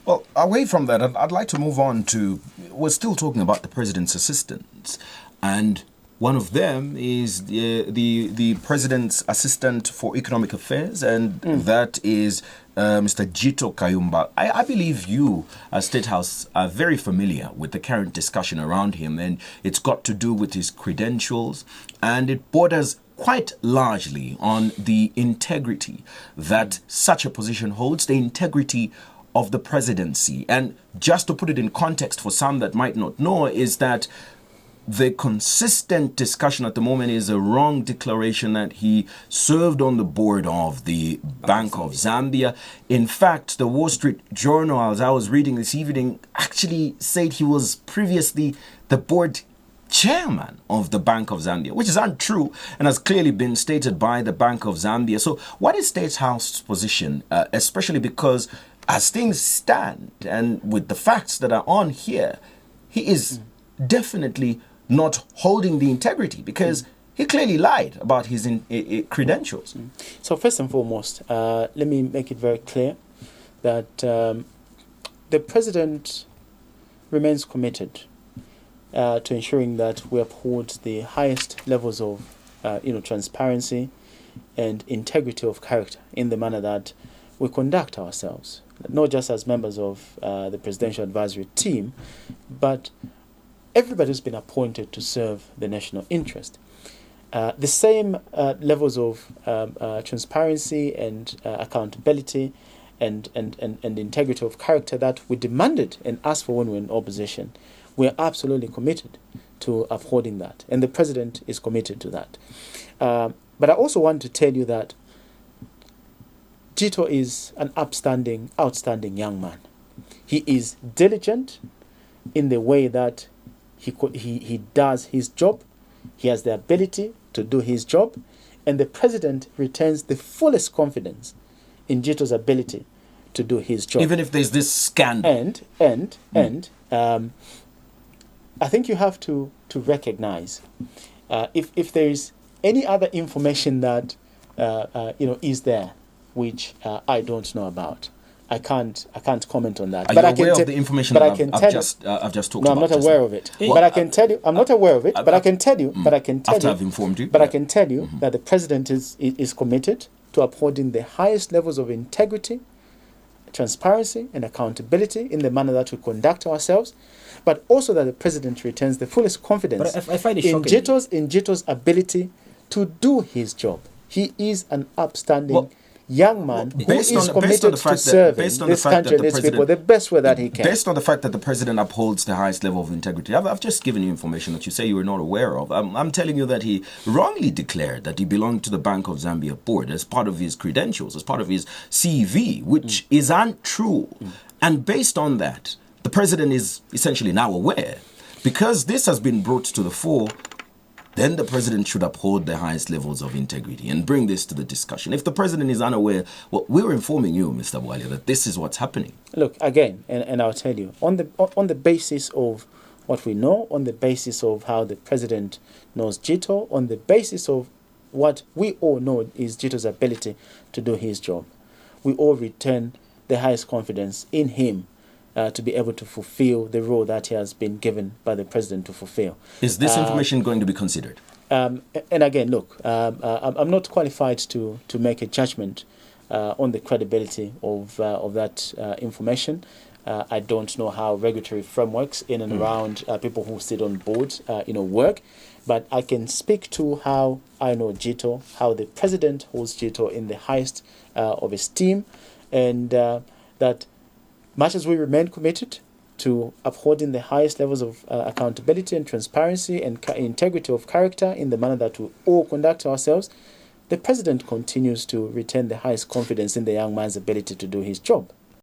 Well, away from that, I'd like to move on to, we're still talking about the president's assistants, and one of them is the president's assistant for economic affairs, and that is Mr. Jito Kayumba. I believe you, as State House, are very familiar with the current discussion around him, and it's got to do with his credentials, and it borders quite largely on the integrity that such a position holds, the integrity of the presidency. And just to put it in context for some that might not know, is that the consistent discussion at the moment is a wrong declaration that he served on the board of the Bank of Zambia. In fact, the Wall Street Journal, as I was reading this evening, actually said he was previously the board chairman of the Bank of Zambia, which is untrue and has clearly been stated by the Bank of Zambia. So what is State House's position, especially because as things stand and with the facts that are on here, he is definitely not holding the integrity because he clearly lied about his credentials. So first and foremost, let me make it very clear that the president remains committed to ensuring that we uphold the highest levels of transparency and integrity of character in the manner that we conduct ourselves, not just as members of the presidential advisory team, but everybody who's been appointed to serve the national interest. The same levels of transparency and accountability and integrity of character that we demanded and asked for when we were in opposition, we are absolutely committed to upholding that. And the president is committed to that. But I also want to tell you that Jito is an outstanding young man. He is diligent in the way that he does his job. He has the ability to do his job, and the president retains the fullest confidence in Jito's ability to do his job. Even if there's this scandal. And I think you have to recognize if there is any other information that is there which I don't know about. I can't comment on that. Are you aware of the information that I've just talked about? No, I'm not aware of it. But I can tell you, I'm not aware of it. But I can tell you. After I've informed you. But I can tell you that the president is committed to upholding the highest levels of integrity, transparency, and accountability in the manner that we conduct ourselves, but also that the president retains the fullest confidence but I find it in Jito's ability to do his job. He is an upstanding young man who is committed to serving this country and its people the best way that he can. Based on the fact that the president upholds the highest level of integrity, I've just given you information that you say you were not aware of. I'm telling you that he wrongly declared that he belonged to the Bank of Zambia board as part of his credentials, as part of his CV, which is untrue. And based on that, the president is essentially now aware. Because this has been brought to the fore, then the president should uphold the highest levels of integrity and bring this to the discussion. If the president is unaware, well, we're informing you, Mr. Bwalya, that this is what's happening. Look, again, and I'll tell you, on the basis of what we know, on the basis of how the president knows Jito, on the basis of what we all know is Jito's ability to do his job, we all return the highest confidence in him to be able to fulfill the role that he has been given by the president to fulfill. Is this information going to be considered? And again, look, I'm not qualified to make a judgment on the credibility of that information. I don't know how regulatory frameworks in and around people who sit on boards, work. But I can speak to how I know Jito, how the president holds Jito in the highest of esteem, and that much as we remain committed to upholding the highest levels of accountability and transparency and integrity of character in the manner that we all conduct ourselves, the president continues to retain the highest confidence in the young man's ability to do his job.